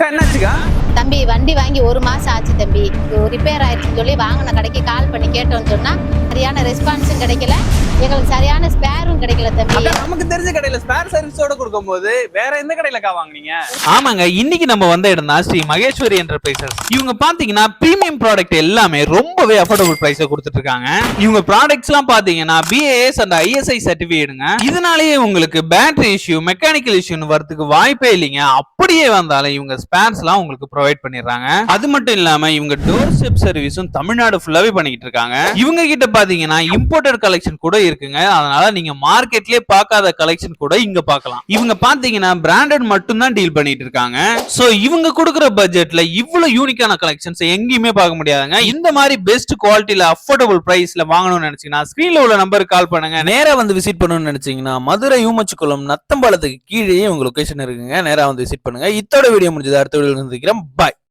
என்னாச்சுக்கா? தம்பி வண்டி வாங்கி 1 மாசம் ஆச்சு தம்பி. ரிப்பேர் ஆயிடுச்சுன்னு சொல்லி வாங்கின கடைக்கு கால் பண்ணி கேட்டோம்னு சொன்னா சரியான ரெஸ்பான்ஸும் கிடைக்கல, எங்களுக்கு சரியான ஸ்பேரும் கிடைக்கல தம்பி. நமக்கு தெரிஞ்ச கடையில ஸ்பேர் சர்வீஸோட கொடுக்கும்போது வேற எந்த கடையிலக்கா வாங்குனீங்க? ஆமாங்க, இன்னைக்கு நம்ம வந்த இடம் தான் ஸ்ரீ மகேஸ்வரி என்டர்பிரைசஸ். இவங்க பாத்தீங்கன்னா பிரீமியம் ப்ராடக்ட் எல்லாமே ரொம்பவே அஃபோர்டபுள் பிரைஸ்ல கொடுத்துட்டு இருக்காங்க. இவங்க ப்ராடக்ட்ஸ் எல்லாம் பாத்தீங்கன்னா BAS அண்ட் ISI சர்டிபிகேட்டுங்க. இதனாலேயே உங்களுக்கு பேட்டரி இஷ்யூ, மெக்கானிக்கல் இஷ்யூன்னு வரதுக்கு வாய்ப்பே இல்லைங்க. அப்படியே வந்தாலும் இவங்க ஸ்பேர்ஸ் எல்லாம் உங்களுக்கு ப்ரொவைட் பண்ணிடுறாங்க. அது மட்டும் இல்லாம இவங்க டோர் ஸ்டெப் சர்வீஸும் தமிழ்நாடு ஃபுல்லாவே பண்ணிட்டு இருக்காங்க. இவங்க கிட்ட பாத்தீங்கன்னா இம்போர்ட்டட் கலெக்ஷன் கூட இருக்குங்க. அதனால நீங்க மார்க்கெட்லயே பார்க்காத கலெக்ஷன் கூட இங்க பார்க்கலாம். இவங்க பாத்தீங்கன்னா பிராண்டட் மட்டும் தான் டீல் பண்ணிட்டு இருக்காங்க. சோ இவங்க கொடுக்குற பட்ஜெட்ல இவ்வளவு யூனிக்கான கலெக்ஷன்ஸ் எங்கேயுமே பார்க்க முடியாதுங்க. இந்த மாதிரி பெஸ்ட் குவாலிட்டில அஃபோர்டபுள் பிரைஸ்ல வாங்கணும்னு நினைச்சீங்கன்னா ஸ்கிரீன்ல உள்ள நம்பருக்கு கால் பண்ணுங்க. நேரா வந்து விசிட் பண்ணணும்னு நினைச்சீங்கன்னா மதுரை ஊமச்சிக்குளம் நத்தம்பாலத்துக்கு கீழே உங்க லொகேஷன் இருக்குங்க. நேரா வந்து விசிட் பண்ணுங்க. இத்தோட வீடியோ முடிஞ்சது. அடுத்த வீடியோ சந்திக்கிறேன். பாய்.